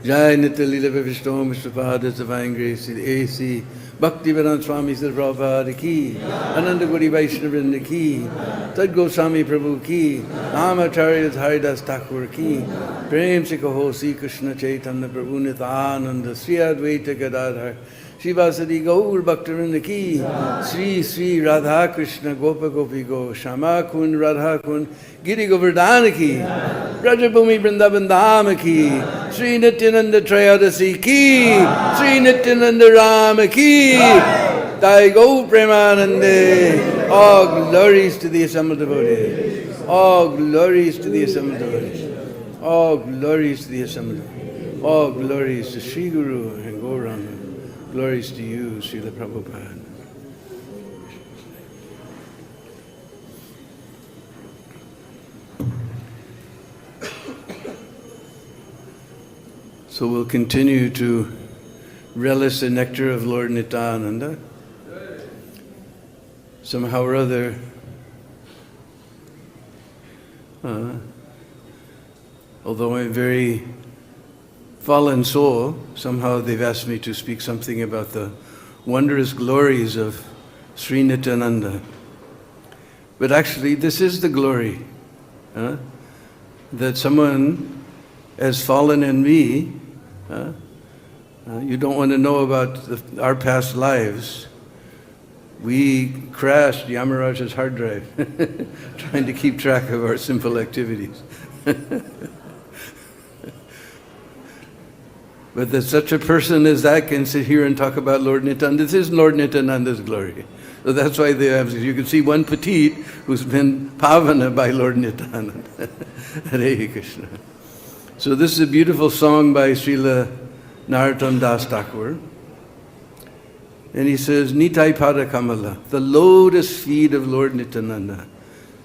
Jai Nityalila Vishnu Mishrapada Divine Grace A.C. Bhaktivedanta Swami Sri Prabhupada Ki, Ananda Guri Vaishnavrinda Ki, Tad Goswami Prabhu Ki, Namacharya Haridas Thakur Ki, Prem Sikaho Sri Krishna Chaitanya Prabhu Nityananda, Sri Advaita Gadadhar, Shivasadi Gaur Bhaktivinoda Ki, Sri Sri Radha Krishna Gopa Gopi Go, Shama Kun Radha Kun, Giri Govardhana Ki, Brajabhumi Vrindavan Dhama Ki, Sri Nityananda Trayodasi Ki, Sri Nityananda Rama Ki, Dai Go Premanande. All glories to the assembled devotees. All glories to the assembled devotees. All glories to the assembled devotees. All glories to Sri Guru and Gauranga. Glories to you, Srila Prabhupada. So we'll continue to relish the nectar of Lord Nityananda. Somehow or other, although I'm a very fallen soul, somehow they've asked me to speak something about the wondrous glories of Sri Nityananda. But actually, this is the glory, that someone as fallen in me, you don't want to know about our past lives. We crashed Yamaraja's hard drive, trying to keep track of our sinful activities. But that such a person as that can sit here and talk about Lord Nityananda. This is Lord Nityananda's glory. So that's why they have, you can see one petite who's been pavana by Lord Nityananda. Hare Krishna. So this is a beautiful song by Srila Narottam Das Thakur. And he says, Nitai Pada Kamala, the lotus feet of Lord Nityananda.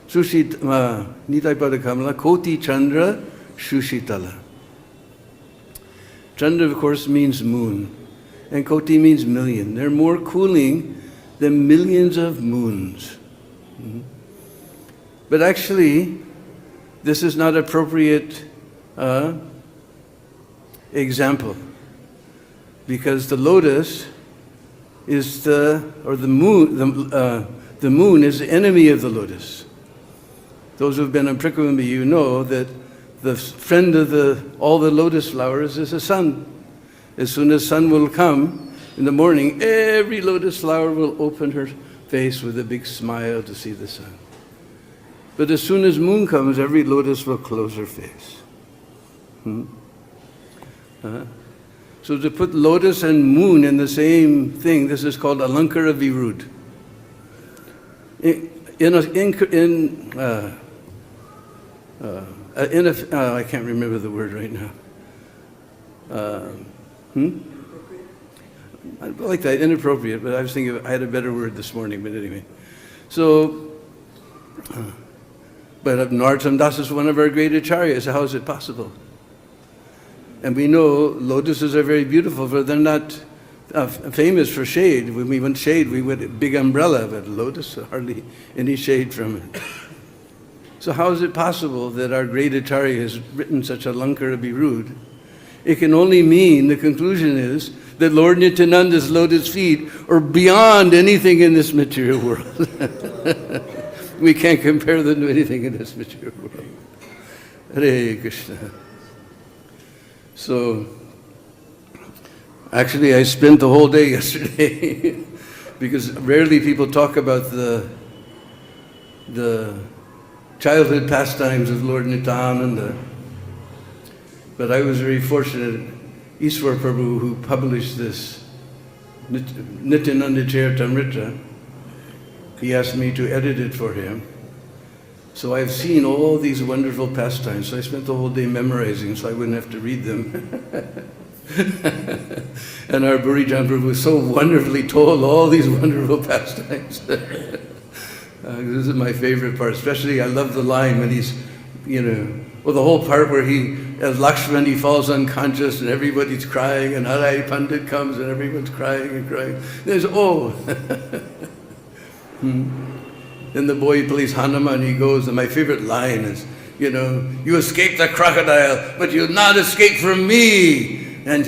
Nitai Pada Kamala, Koti Chandra Shushitala. Chandra, of course, means moon, and Koti means million. They're more cooling than millions of moons. But actually, this is not appropriate example, because the lotus is the moon is the enemy of the lotus. Those who've been on Prikavambi, you know that the friend of all the lotus flowers is the sun. As soon as sun will come in the morning, every lotus flower will open her face with a big smile to see the sun. But as soon as moon comes, every lotus will close her face. So to put lotus and moon in the same thing, this is called Alankara Virud. I can't remember the word right now. I like that, inappropriate, but I was thinking I had a better word this morning, but anyway. So, but Narottam Das is one of our great acharyas. How is it possible? And we know lotuses are very beautiful, but they're not famous for shade. When we want shade, we want a big umbrella, but lotus, hardly any shade from it. So how is it possible that our great acharya has written such a Alankara Virud? It can only mean, the conclusion is, that Lord Nityananda's lotus feet are beyond anything in this material world. We can't compare them to anything in this material world. Hare Krishna. So, actually I spent the whole day yesterday because rarely people talk about the childhood pastimes of Lord Nityananda. But I was very fortunate, Ishwar Prabhu, who published this Nityananda Charitamrita, he asked me to edit it for him. So I've seen all these wonderful pastimes. So I spent the whole day memorizing so I wouldn't have to read them. And our Burijan Prabhu so wonderfully told all these wonderful pastimes. This is my favorite part. Especially I love the line when he's, the whole part where as Lakshman, he falls unconscious and everybody's crying, and Harai Pandit comes and everyone's crying and crying. There's, Then the boy plays Hanuman, he goes, and my favorite line is, you escaped the crocodile, but you'll not escape from me. And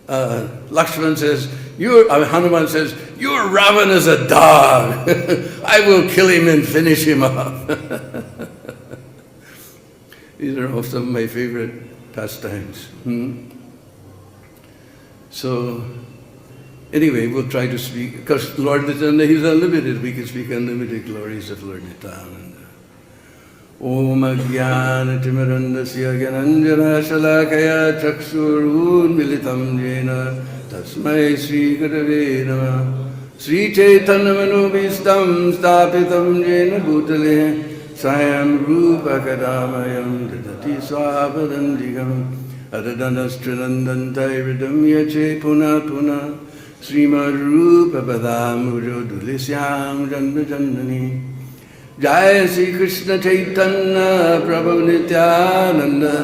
Lakshman says, Hanuman says, your Ravan is a dog. I will kill him and finish him off. These are all some of my favorite pastimes. So, anyway, we'll try to speak, because Lord Nityananda, he's unlimited. We can speak unlimited glories of Lord Nityananda. Om Ajnana Timirandasya Gyananjana Shalakaya Chakshurun Militam Jena Tasmai Sri Gurave Namah Sri Chaitanya Manobhistam Stapitam Jena Bhutale Sayam Rupa Kadamayam Dadati Swapadandigam Adadanastrunandantai Ridam Yache Puna Puna Srimad Rupa Padamuro Dulisyam Janma Jandani Jai Sri Krishna Chaitanya Prabhu Nityananda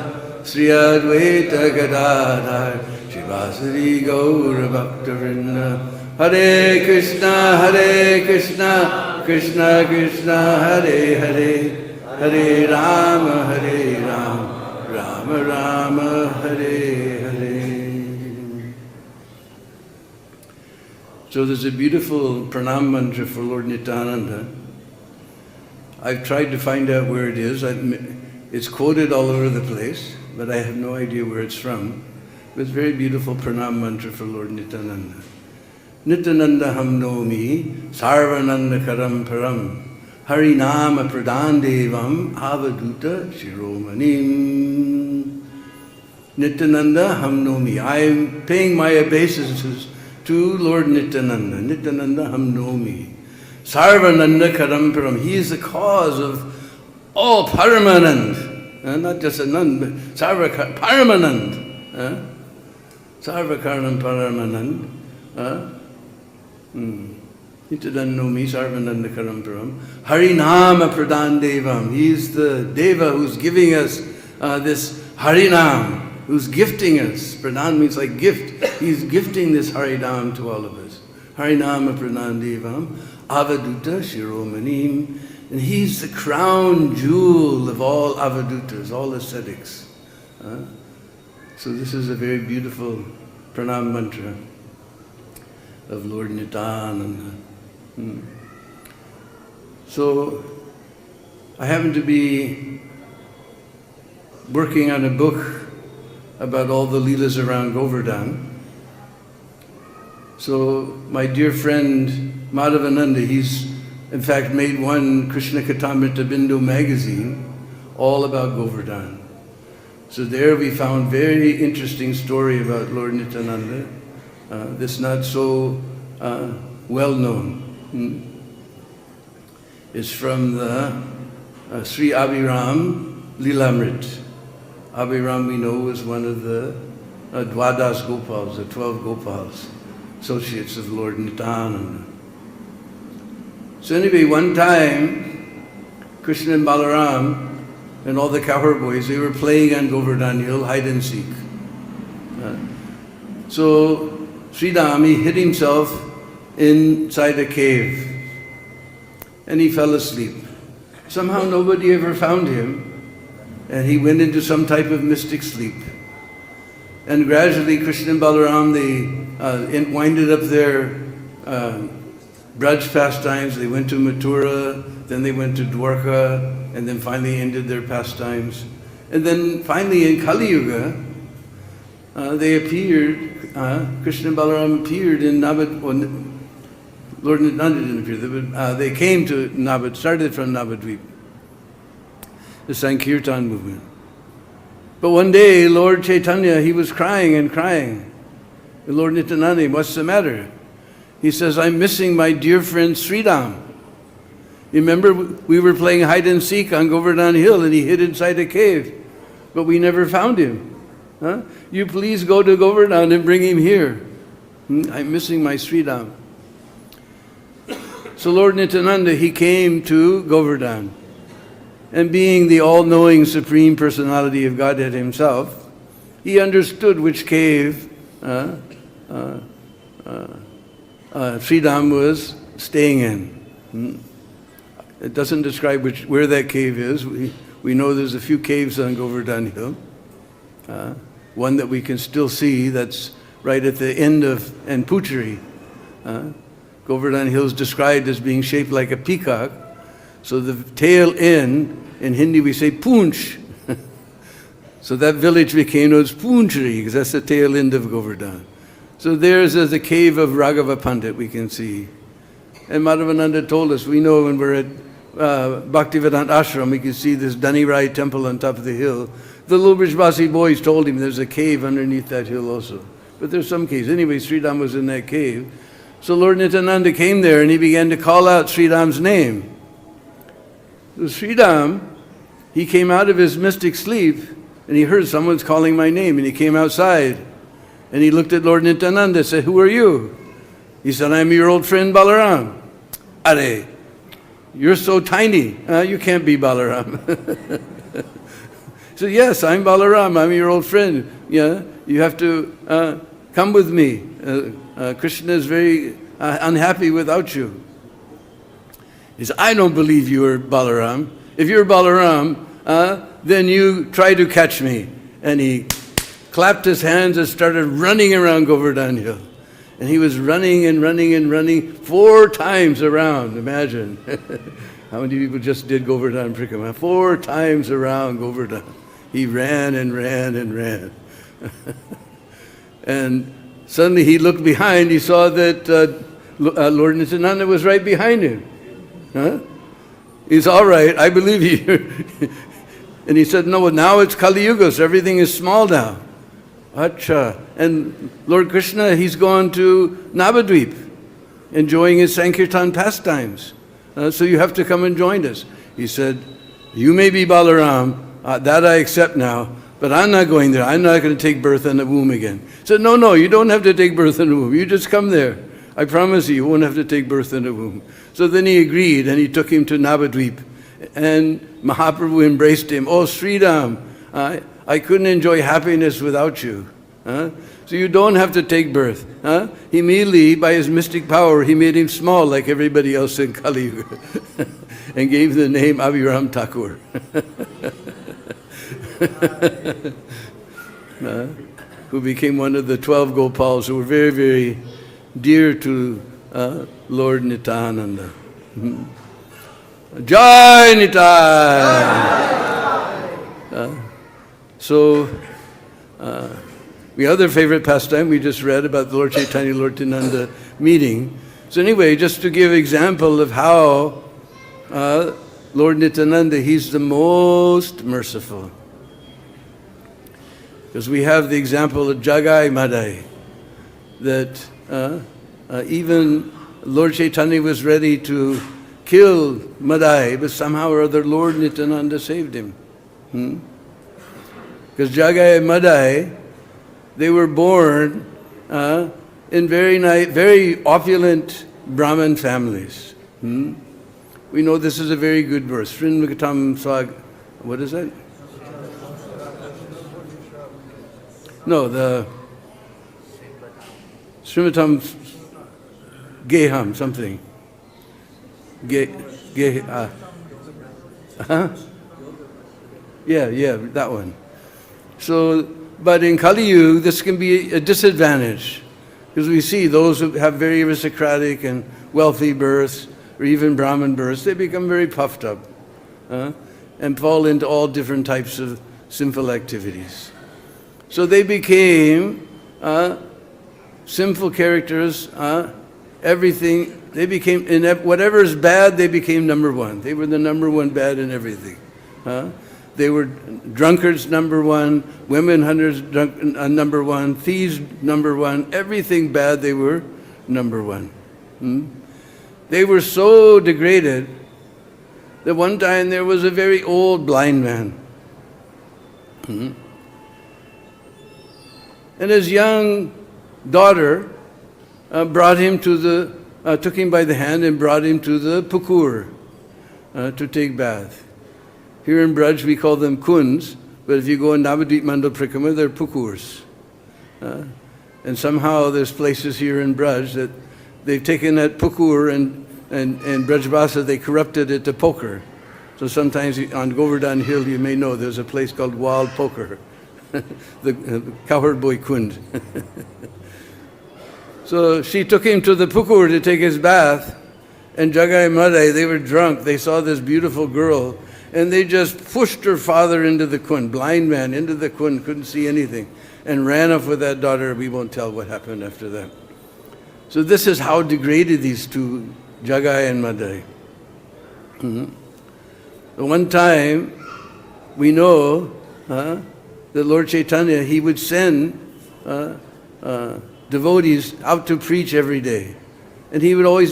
Sri Advaita Gadadhar Shivasari Gaura Bhaktavinda Hare Krishna Krishna Krishna Hare Hare Hare Rama Rama Rama Hare Hare. So there's a beautiful pranam mantra for Lord Nityananda. I've tried to find out where it is. It's quoted all over the place, but I have no idea where it's from. But it's a very beautiful pranam mantra for Lord Nityananda. Nityananda ham nomi sarvananda karam param harinama pradandevam avaduta shiromanim. Nityananda ham nomi. I am paying my obeisances to Lord Nityananda. Nityananda ham nomi. Sarvananda Karamparam. He is the cause of all Paramanand. Not just a nun, but Paramanand. Sarvakaranam Paramanand. Nityanandanomi Sarvananda Karamparam. Harinama Pradhan Devam. He is the Deva who's giving us this Harinam, who's gifting us. Pradhan means like gift. He's gifting this Harinam to all of us. Harinama Pradhan Devam. Avaduta Shiromanim, and he's the crown jewel of all avadutas, all ascetics. So this is a very beautiful pranam mantra of Lord Nityananda. So I happen to be working on a book about all the leelas around Govardhan. So my dear friend Madhavananda, he's in fact made one Krishna Katamrita Bindu magazine all about Govardhan. So there we found very interesting story about Lord Nityananda. This not so well known. It's from the Sri Abhiram Lilamrit. Abhiram, we know, was one of the Dwadas Gopals, the 12 Gopals, associates of Lord Nityananda. So anyway, one time, Krishna and Balaram and all the cowherd boys, they were playing on Govardhan Hill, hide and seek. So Sri Ram, he hid himself inside a cave and he fell asleep. Somehow nobody ever found him and he went into some type of mystic sleep. And gradually Krishna and Balaram, they winded up their Braj pastimes. They went to Mathura, then they went to Dwarka, and then finally ended their pastimes. And then finally in Kali Yuga, they appeared, Krishna and Balaram appeared in Navad, Lord Nityananda didn't appear, but they came to Navad, started from Navadvip, the Sankirtan movement. But one day, Lord Chaitanya, he was crying and crying. Lord Nityananda, what's the matter? He says, I'm missing my dear friend Sri Ram. You remember we were playing hide and seek on Govardhan Hill and he hid inside a cave, but we never found him. You please go to Govardhan and bring him here. I'm missing my Sri Ram. So Lord Nityananda, he came to Govardhan. And being the all-knowing Supreme Personality of Godhead himself, he understood which cave Sri Ram was staying in. It doesn't describe where that cave is. We know there's a few caves on Govardhan Hill. One that we can still see that's right at the end of Pucheri. Govardhan Hill is described as being shaped like a peacock. So the tail end, in Hindi we say Poonch. So that village became known as Pooncheri, because that's the tail end of Govardhan. So there's the cave of Raghava Pandit we can see. And Madhavananda told us, we know when we're at Bhaktivedanta Ashram, we can see this Danirai temple on top of the hill. The little Brijbasi boys told him there's a cave underneath that hill also. But there's some caves. Anyway, Sri Ram was in that cave. So Lord Nityananda came there and he began to call out Sri Ram's name. So Sri Ram, he came out of his mystic sleep and he heard someone's calling my name and he came outside and he looked at Lord Nityananda and said, who are you? He said, I'm your old friend Balaram. Are, you're so tiny, you can't be Balaram. He said, yes, I'm Balaram, I'm your old friend. Yeah, you have to come with me. Krishna is very unhappy without you. He said, I don't believe you are Balaram. If you're Balaram, then you try to catch me. And he clapped his hands and started running around Govardhan Hill. And he was running and running and running 4 times around. Imagine how many people just did Govardhan Parikramā. 4 times around Govardhan. He ran and ran and ran. And suddenly he looked behind. He saw that Lord Nityananda was right behind him. He's all right, I believe you. And he said, no, now it's Kali Yuga, so everything is small now. Acha. And Lord Krishna, he's gone to Navadvip, enjoying his Sankirtan pastimes. So you have to come and join us. He said, you may be Balaram, that I accept now, but I'm not going there. I'm not going to take birth in the womb again. He said, no, you don't have to take birth in the womb. You just come there. I promise you won't have to take birth in the womb. So then he agreed and he took him to Navadvip. And Mahaprabhu embraced him. Oh, Sri Ram, I couldn't enjoy happiness without you. So you don't have to take birth. Immediately, by his mystic power, he made him small like everybody else in Kali Yuga and gave the name Abhiram Thakur. Who became one of the 12 Gopals who were very, very dear to Lord Nityananda. Jai Nitai! So, the other favorite pastime we just read about the Lord Chaitanya, Lord Nityananda meeting. So anyway, just to give example of how Lord Nityananda, he's the most merciful. Because we have the example of Jagai Madai, that even Lord Chaitanya was ready to kill Madai, but somehow or other Lord Nityananda saved him. Because Jagai and Madai, they were born in very opulent Brahmin families. We know this is a very good verse. Srinmakatam Swag, what is that? No, the Srimatam Geham, something. Yeah, that one. So, but in Kali Yuga, this can be a disadvantage, because we see those who have very aristocratic and wealthy births, or even Brahmin births, they become very puffed up and fall into all different types of sinful activities. So they became sinful characters, everything. They became, in whatever is bad, they became number one. They were the number one bad in everything. They were drunkards number one, women hunters number one, thieves number one, everything bad they were number one. They were so degraded that one time there was a very old blind man. And his young daughter brought him to took him by the hand and brought him to the pukur to take bath. Here in Braj we call them kunds, but if you go in Navadvip Mandal Prikrama, they're pukurs. And somehow there's places here in Braj that they've taken that pukur and Brajbasa, they corrupted it to poker. So sometimes on Govardhan Hill, you may know, there's a place called Wild Poker. The cowherd boy Kund. So she took him to the pukur to take his bath, and Jagai Madai, they were drunk. They saw this beautiful girl, and they just pushed her father into the Kund, blind man, into the Kund, couldn't see anything, and ran off with that daughter. We won't tell what happened after that. So this is how degraded these two, Jagai and Madai. One time, we know that Lord Chaitanya, he would send devotees out to preach every day. And he would always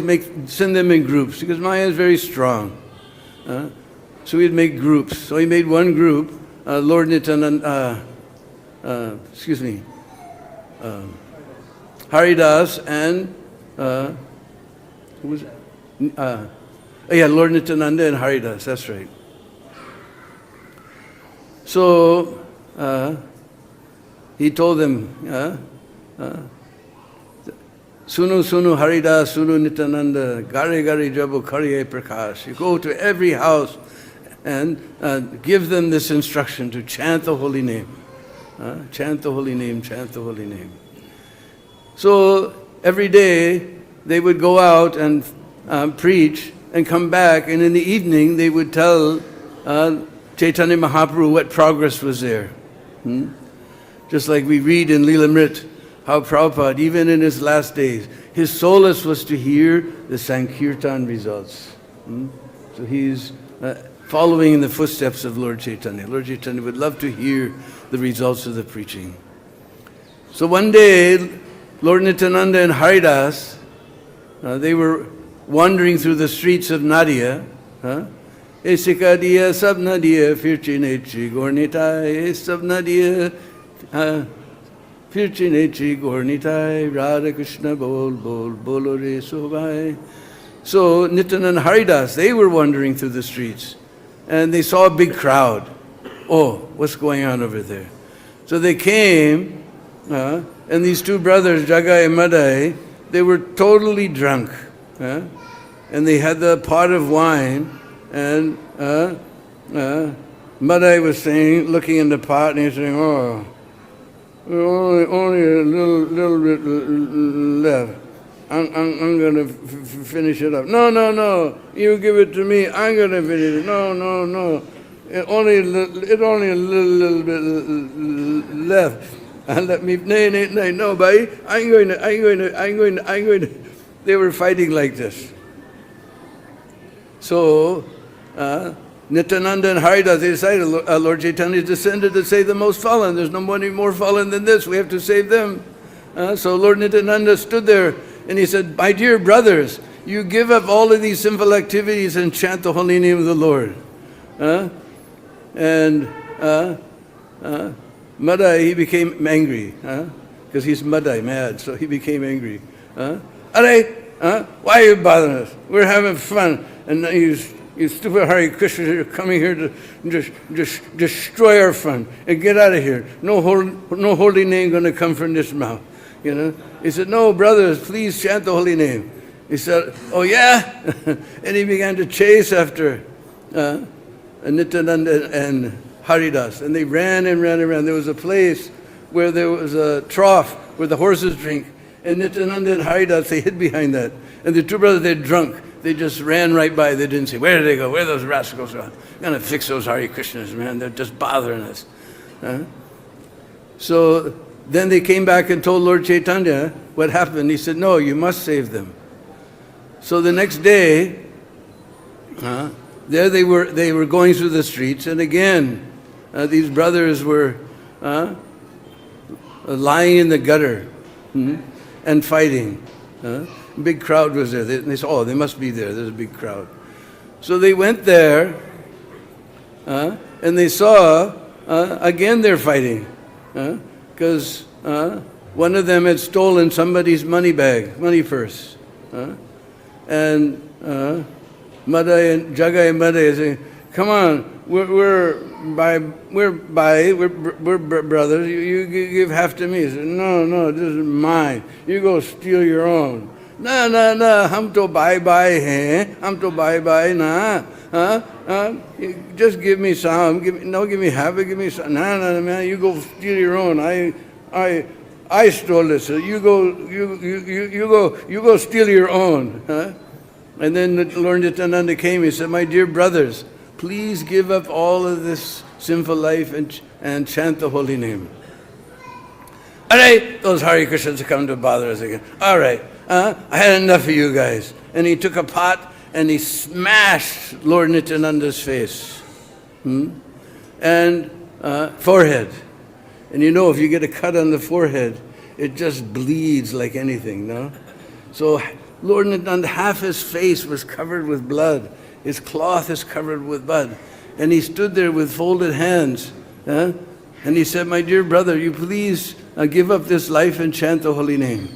send them in groups, because Maya is very strong. So he'd make groups. So he made one group, Lord Nityananda, Haridas and, who was it? Lord Nityananda and Haridas, that's right. So, he told them, Sunu Sunu Haridas, Sunu Nityananda, Gare Gare Jabu Kariye Prakash. You go to every house and give them this instruction to chant the holy name. Chant the holy name, chant the holy name. So every day they would go out and preach and come back, and in the evening they would tell Chaitanya Mahaprabhu what progress was there. Just like we read in Leelamrit, how Prabhupada, even in his last days, his solace was to hear the Sankirtan results. So he's following in the footsteps of Lord Chaitanya. Lord Chaitanya would love to hear the results of the preaching. So one day, Lord Nityananda and Haridas, they were wandering through the streets of Nadia. Esikadiya sab Nadia firchinechi gornitai, sab Nadia firchinechi gornitai, Radha Krishna bol bol bolore sobai. So Nityananda and Haridas, they were wandering through the streets, and they saw a big crowd. Oh, what's going on over there? So they came, and these two brothers, Jagai and Madai, they were totally drunk. And they had the pot of wine, and Madai was saying, looking in the pot, and he was saying, oh, only a little bit left. I'm going to finish it up. No, you give it to me, I'm going to finish it. No. It only a little bit left. And let me, no, bhai, I'm going to. They were fighting like this. So, Nityananda and Haridas, they decided, Lord Chaitanya descended to save the most fallen. There's nobody more fallen than this. We have to save them. So Lord Nityananda stood there and he said, my dear brothers, you give up all of these sinful activities and chant the holy name of the Lord. Madai, he became angry. Because he's Madai, mad, so he became angry. Why are you bothering us? We're having fun. And you stupid Hare Krishnas are coming here to just destroy our fun and get out of here. No holy name going to come from this mouth. You know. He said, no, brothers, please chant the holy name. He said, oh yeah? And he began to chase after Nityananda and Haridas. And they ran and ran and ran. There was a place where there was a trough where the horses drink. And Nityananda and Haridas, they hid behind that. And the two brothers, they're drunk. They just ran right by. They didn't say, where did they go? Where are those rascals going? I'm going to fix those Hare Krishnas, man. They're just bothering us. So then they came back and told Lord Chaitanya what happened. He said, no, you must save them. So the next day, there they were going through the streets. And again, these brothers were lying in the gutter and fighting. Big crowd was there. They said, oh, they must be there. There's a big crowd. So they went there, and they saw, again they're fighting. Because one of them had stolen somebody's money purse. And Madai and Jagai and Madai saying, come on, we're brothers. You give half to me. He said, no, this is mine. You go steal your own. No, hum to bye hain. Hum to bye na. Just give me some. Give me half. Give me some. No, man. You go steal your own. I stole this. So you go steal your own. And then Lord Nityananda came. He said, my dear brothers, please give up all of this sinful life and chant the holy name. All right, those Hare Krishnas have come to bother us again. All right, I had enough of you guys. And he took a pot and he smashed Lord Nityananda's face and forehead. And you know, if you get a cut on the forehead, it just bleeds like anything, no? So Lord Nityananda, half his face was covered with blood. His cloth is covered with blood. And he stood there with folded hands. And he said, my dear brother, you please give up this life and chant the holy name.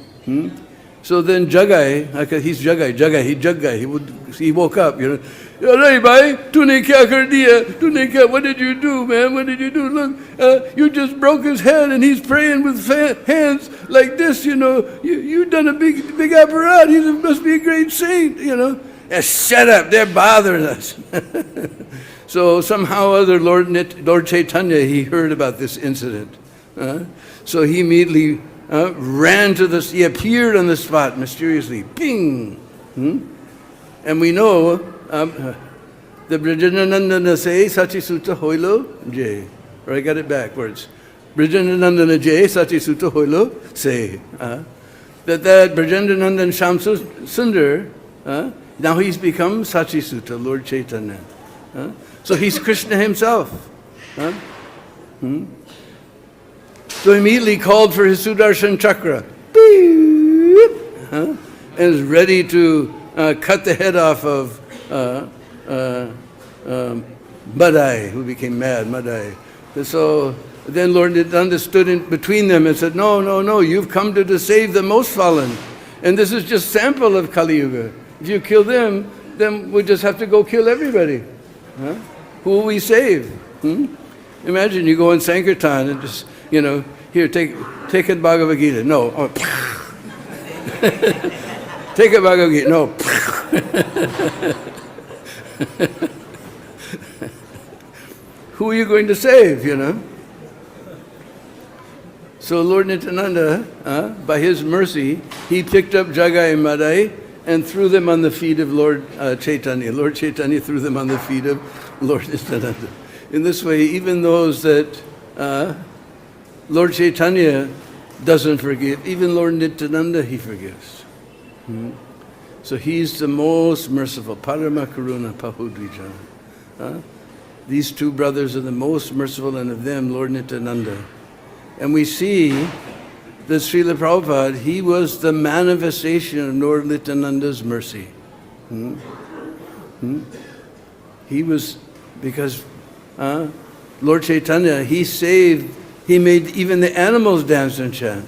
So then Jagai, he's Jagai, he woke up, you know. Aray bhai, tune kya kar diya? What did you do, man? What did you do? Look, you just broke his head and he's praying with hands like this, you know. You've done a big apparat. He must be a great saint, you know. Shut up, they're bothering us. So somehow or other, Lord Chaitanya, he heard about this incident. So he immediately ran to this, he appeared on the spot mysteriously. Ping! And we know the Brijananandana say, Sachi Sutta Hoilo Jay. Or I got it backwards. Brijananandana Jay, Sachi Sutta Hoilo say. That Brijananandan Shamsundar, now he's become Sachi Sutta, Lord Chaitanya. So he's Krishna himself. So immediately called for his Sudarshan Chakra. And is ready to cut the head off of Madai, who became mad, Madai. So then Lord Nityananda stood in between them and said, no, you've come to save the most fallen. And this is just sample of Kali Yuga. If you kill them, then we just have to go kill everybody. Who will we save? Imagine you go in Sankirtan and just, you know, here, take it Bhagavad Gita. No. Oh. Take it Bhagavad Gita. No. Who are you going to save, you know? So Lord Nityananda, by his mercy, he picked up Jagai and Madai and threw them on the feet of Lord Chaitanya. Lord Chaitanya threw them on the feet of Lord Nityananda. In this way, even those that Lord Chaitanya doesn't forgive, even Lord Nityananda he forgives. So he's the most merciful. Parama Karuna Pahudvijana. these two brothers are the most merciful, and of them Lord Nityananda. And we see that Srila Prabhupada, he was the manifestation of Lord Nityananda's mercy. He was, because Lord Chaitanya, he made even the animals dance and chant.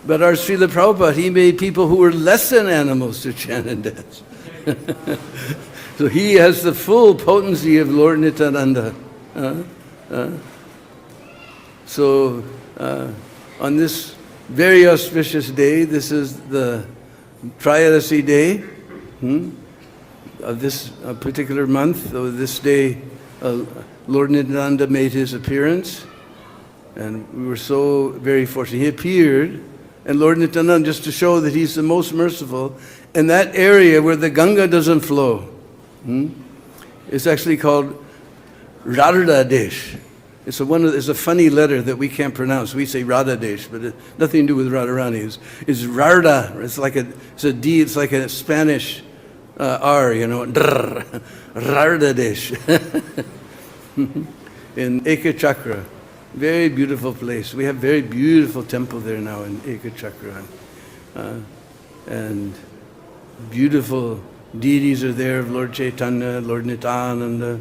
But our Srila Prabhupada, he made people who were less than animals to chant and dance. So he has the full potency of Lord Nityananda. So on this very auspicious day, this is the Trayodasi day of this particular month. So this day, Lord Nityananda made his appearance, and we were so very fortunate. He appeared, and Lord Nityananda, just to show that he's the most merciful, in that area where the Ganga doesn't flow. It's actually called Radha Desh. It's a funny letter that we can't pronounce. We say Radha Desh, but it's nothing to do with Radharani. It's Radha. It's a D. It's like a Spanish R. Radha Desh. In Ekachakra. Very beautiful place. We have very beautiful temple there now in Ekachakra. And beautiful deities are there of Lord Chaitanya, Lord Nityananda,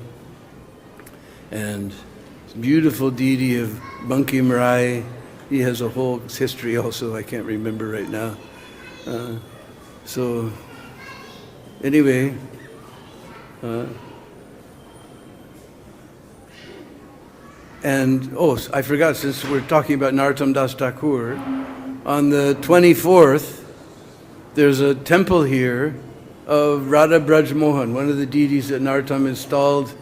and beautiful deity of Bankim Rai. He has a whole history also, I can't remember right now. So, anyway, and I forgot, since we're talking about Narottam Das Thakur, on the 24th, there's a temple here of Radha Braj Mohan, one of the deities that Narottam installed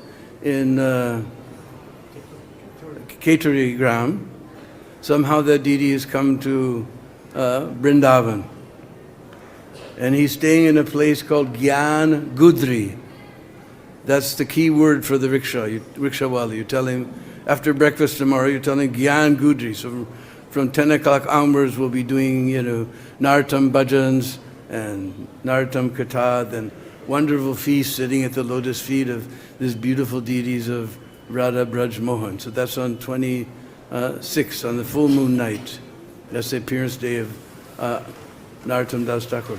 in Keturi Gram. Somehow that deity has come to Vrindavan. And he's staying in a place called Gyan Gudri. That's the key word for the rickshawala. You tell him, after breakfast tomorrow, you tell him Gyan Gudri. So from 10 o'clock onwards, we'll be doing, Narottam bhajans and Narottam Katha, and wonderful feast sitting at the lotus feet of these beautiful deities of Radha Braj Mohan. So that's on 26th, on the full moon night. That's the appearance day of Narottam Das Thakur.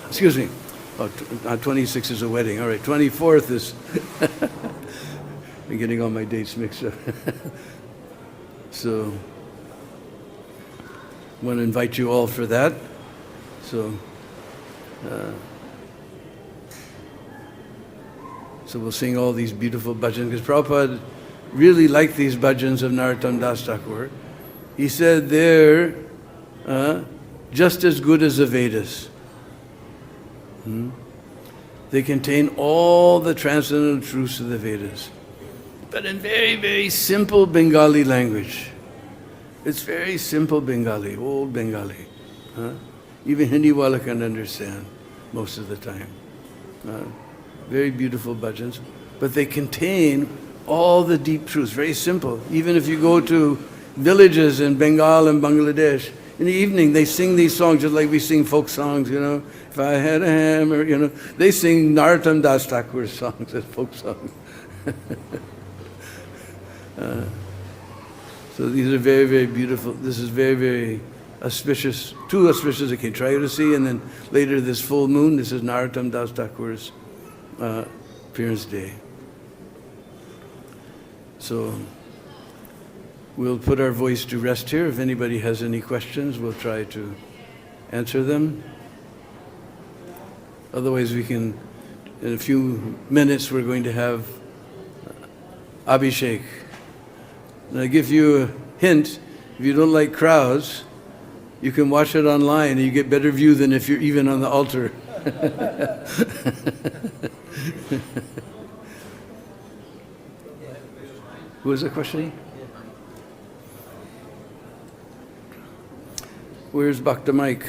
Excuse me. 26th is a wedding. All right, 24th is... I'm getting all my dates mixed up. So, I want to invite you all for that. So we'll sing all these beautiful bhajans, because Prabhupada really liked these bhajans of Narottam Das Thakur. He said they're just as good as the Vedas. They contain all the transcendental truths of the Vedas, but in very, very simple Bengali language. It's very simple Bengali, old Bengali. Even Hindiwala can understand most of the time. Very beautiful bhajans, but they contain all the deep truths, very simple. Even if you go to villages in Bengal and Bangladesh, in the evening they sing these songs just like we sing folk songs, If I had a hammer, They sing Narottam Das Thakur's songs as folk songs. So these are very, very beautiful. This is very, very auspicious, two auspicious occasions, Trayodasi, and then later this full moon. This is Narottam Das Thakur's appearance day. So we'll put our voice to rest here. If anybody has any questions, we'll try to answer them. Otherwise, we can, in a few minutes, we're going to have Abhishek. And I give you a hint, if you don't like crowds, you can watch it online and you get better view than if you're even on the altar. Who was the question? Where's Bhakta Mike?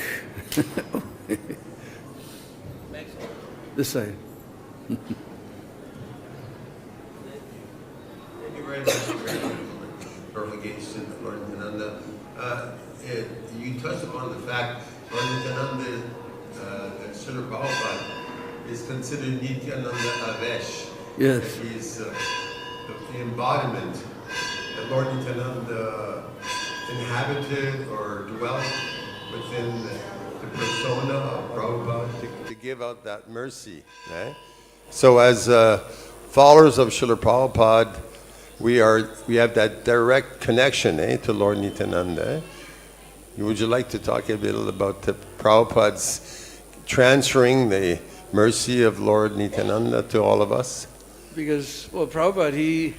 This side. Thank you very much for your propagation, Lord Nityananda. You touched upon the fact Lord Nityananda, that Srila Prabhupada is considered Nityananda Avesh. Yes. He's the embodiment that Lord Nityananda inhabited or dwelt within the persona of Prabhupada to give out that mercy. Right? So as followers of Srila Prabhupada, we have that direct connection to Lord Nityananda. Would you like to talk a little about the Prabhupada's transferring the mercy of Lord Nityananda to all of us? Because, well, Prabhupada,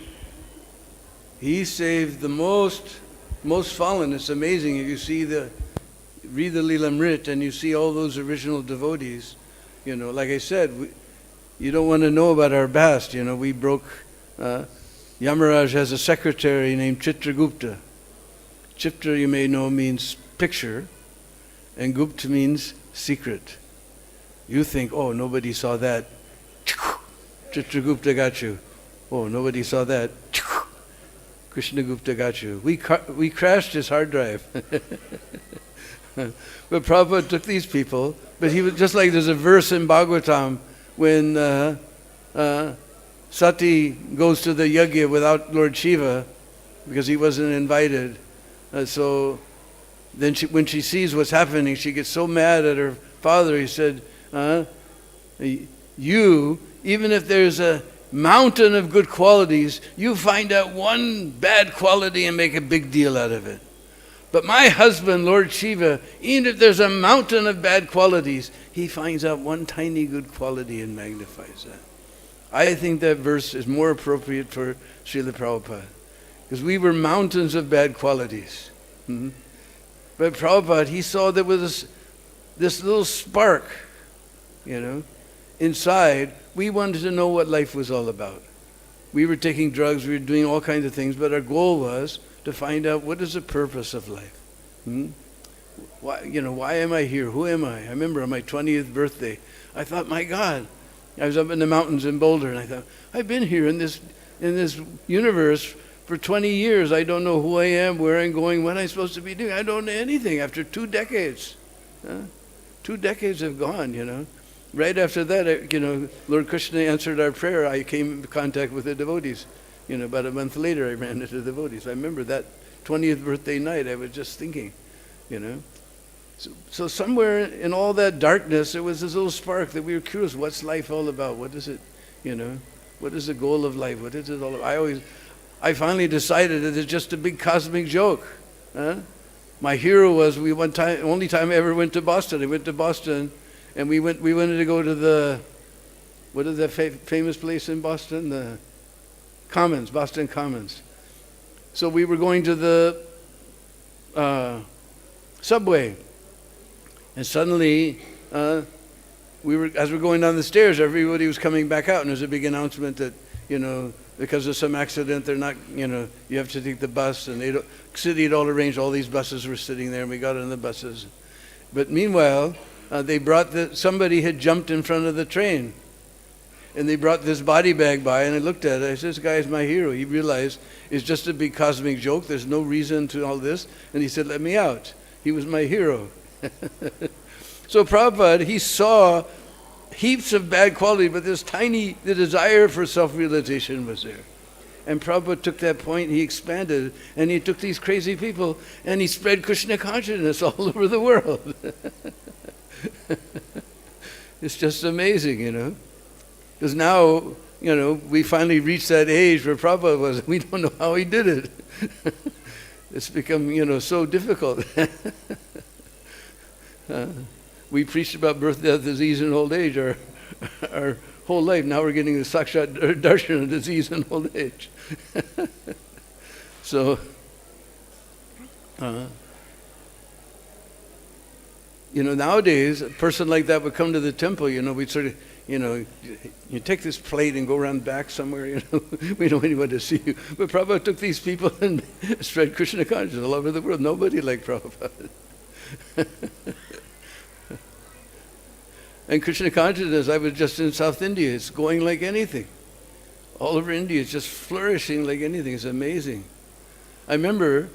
he saved the most fallen. It's amazing if you read the Lilamrit and you see all those original devotees. You know, like I said, you don't want to know about our past. You know, we broke. Yamaraj has a secretary named Chitragupta. Chitra, you may know, means picture, and Gupta means secret. You think, oh, nobody saw that. Chitragupta got you. Oh, nobody saw that. Krishna Gupta got you. We crashed his hard drive. But Prabhupada took these people, but he was just like there's a verse in Bhagavatam when Sati goes to the yajna without Lord Shiva because he wasn't invited. So then when she sees what's happening, she gets so mad at her father. He said, you, even if there's a mountain of good qualities, you find out one bad quality and make a big deal out of it. But my husband, Lord Shiva, even if there's a mountain of bad qualities, he finds out one tiny good quality and magnifies that. I think that verse is more appropriate for Srila Prabhupada. Because we were mountains of bad qualities. Mm-hmm. But Prabhupada, he saw there was this little spark, inside. We wanted to know what life was all about. We were taking drugs, we were doing all kinds of things, but our goal was to find out what is the purpose of life. Hmm? Why am I here? Who am I? I remember on my 20th birthday, I thought, my God, I was up in the mountains in Boulder, and I thought, I've been here in this universe for 20 years. I don't know who I am, where I'm going, what I'm supposed to be doing. I don't know anything after 2 decades. 2 decades have gone, Right after that, Lord Krishna answered our prayer. I came in contact with the devotees. About a month later, I ran into the devotees. I remember that 20th birthday night, I was just thinking, So somewhere in all that darkness, there was this little spark that we were curious, what's life all about? What is it, What is the goal of life? What is it all about? I finally decided that it's just a big cosmic joke. My hero was, only time I ever went to Boston. I went to Boston, and we wanted to go to what is that famous place in Boston? The Commons, Boston Commons. So we were going to the subway, and suddenly, as we're going down the stairs, everybody was coming back out, and there's a big announcement that, because of some accident, they're not, you have to take the bus, and the city had all arranged, all these buses were sitting there, and we got on the buses. But meanwhile, they brought somebody had jumped in front of the train, and they brought this body bag by, and I looked at it. I said, this guy is my hero. He realized it's just a big cosmic joke. There's no reason to all this. And he said, let me out. He was my hero. So Prabhupada, he saw heaps of bad quality, but the desire for self-realization was there. And Prabhupada took that point, he expanded, and he took these crazy people, and he spread Krishna consciousness all over the world. It's just amazing, Because now, we finally reached that age where Prabhupada was, we don't know how he did it. It's become, so difficult. We preached about birth, death, disease, and old age our whole life. Now we're getting the sakshat darshan of disease and old age. So, nowadays, a person like that would come to the temple, we'd sort of, you take this plate and go around back somewhere, we don't want anyone to see you. But Prabhupada took these people and spread Krishna consciousness all over the world. Nobody liked Prabhupada. And Krishna consciousness, I was just in South India, it's going like anything. All over India, it's just flourishing like anything. It's amazing. I remember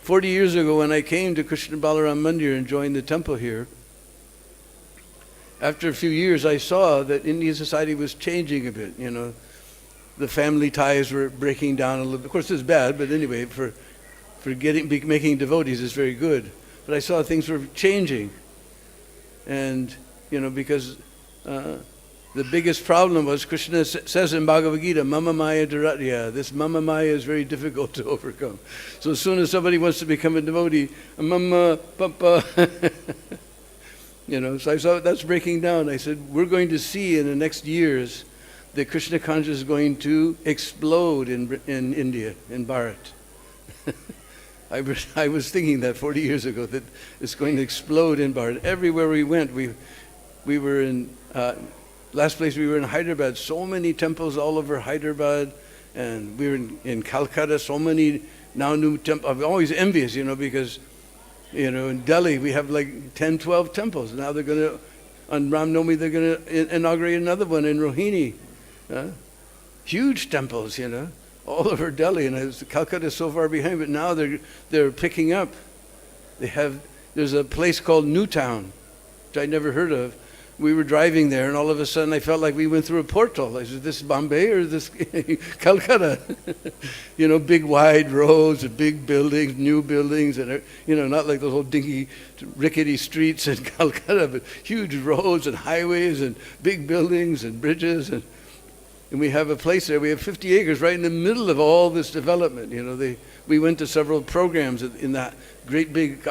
40 years ago when I came to Krishna Balaram Mandir and joined the temple here, after a few years I saw that Indian society was changing a bit, The the family ties were breaking down a little bit. Of course, it's bad, but anyway, for making devotees is very good. But I saw things were changing, and because the biggest problem was Krishna says in Bhagavad Gita, "Mama Maya Duratya." This Mama Maya is very difficult to overcome. So as soon as somebody wants to become a devotee, Mama, Papa, So I saw that's breaking down. I said, we're going to see in the next years that Krishna consciousness is going to explode in India, in Bharat. I was thinking that 40 years ago, that it's going to explode in Bharat. Everywhere we went, we were in, last place we were in Hyderabad, so many temples all over Hyderabad, and we were in Calcutta, so many now new temples. I'm always envious, because in Delhi we have like 10, 12 temples. Now they're going to, on Ram Navami, they're going to inaugurate another one in Rohini. Huge temples, all over Delhi, and Calcutta is so far behind, but now they're picking up. There's a place called Newtown, which I'd never heard of. We were driving there, and all of a sudden I felt like we went through a portal. I said, this is Bombay or this Calcutta? Big wide roads and big buildings, new buildings, and not like those old dinky, rickety streets in Calcutta, but huge roads and highways and big buildings and bridges. And we have a place there. We have 50 acres right in the middle of all this development. We went to several programs in that great big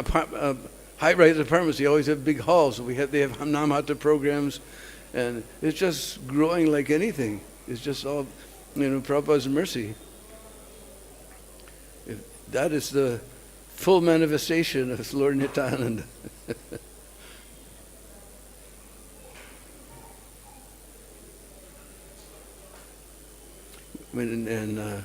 high-rise apartments. They always have big halls. So they have Namhata programs, and it's just growing like anything. It's just all, Prabhupada's mercy. That is the full manifestation of Lord Nityananda. In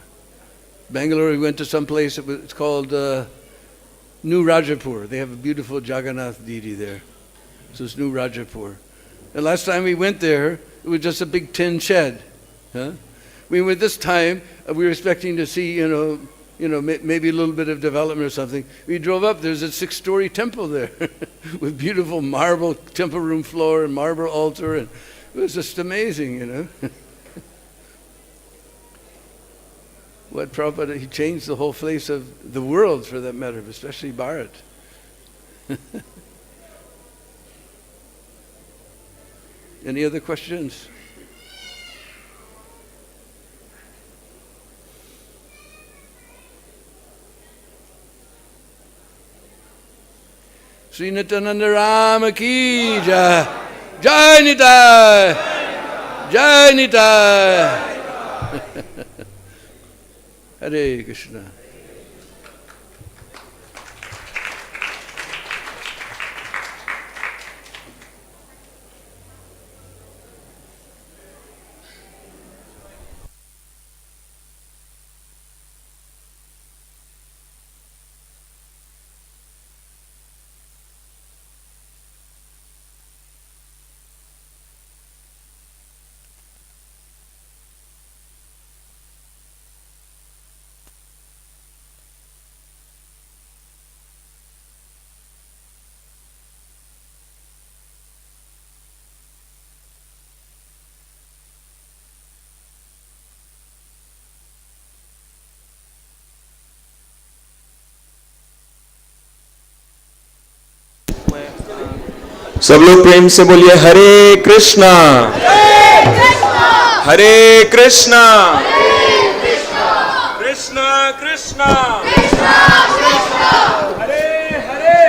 Bangalore, we went to some place. It's called New Rajapur. They have a beautiful Jagannath deity there. So it's New Rajapur. And last time we went there, it was just a big tin shed. We went this time, we were expecting to see, maybe a little bit of development or something. We drove up, there's a 6-story temple there with beautiful marble temple room floor and marble altar. And it was just amazing, What Prabhupada, he changed the whole face of the world, for that matter, especially Bharat. Any other questions? Sri Nityananda Rama ki jai. Jai Nitai. Jai Nitai. Hare Krishna. सब लोग प्रेम से बोलिए हरे कृष्णा हरे कृष्णा कृष्णा कृष्णा हरे हरे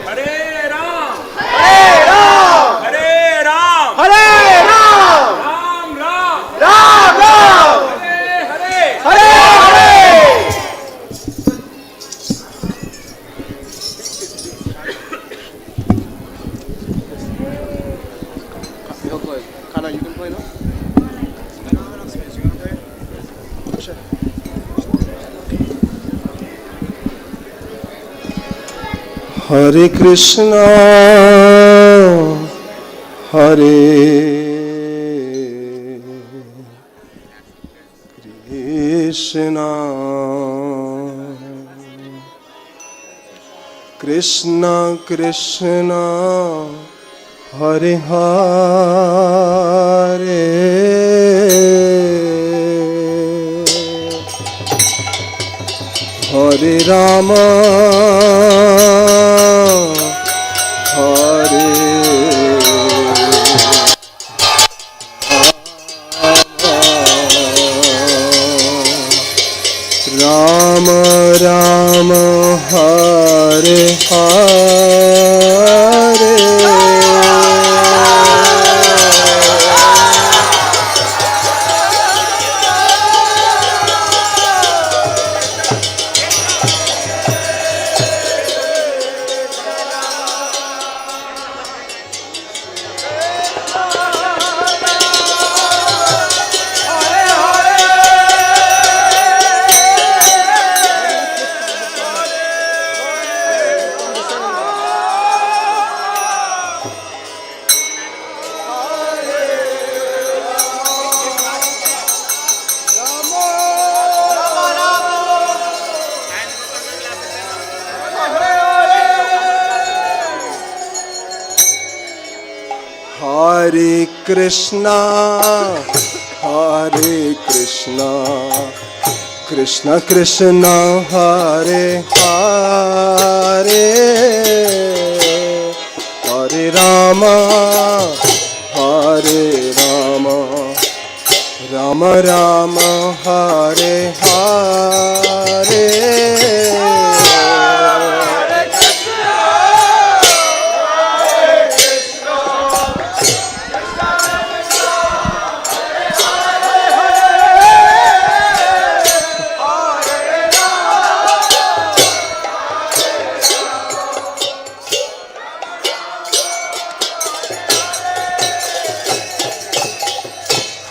हरे राम हरे Ram Ram Ram Hare Hare You can play now? Hare Krishna, Hare Krishna, Krishna Krishna, Hare Hare Rama Hare Rama Rama Hare Hare Hare Krishna, Hare Krishna, Krishna Krishna, Hare Hare, Hare Rama, Hare Rama, Rama Rama, Hare Hare.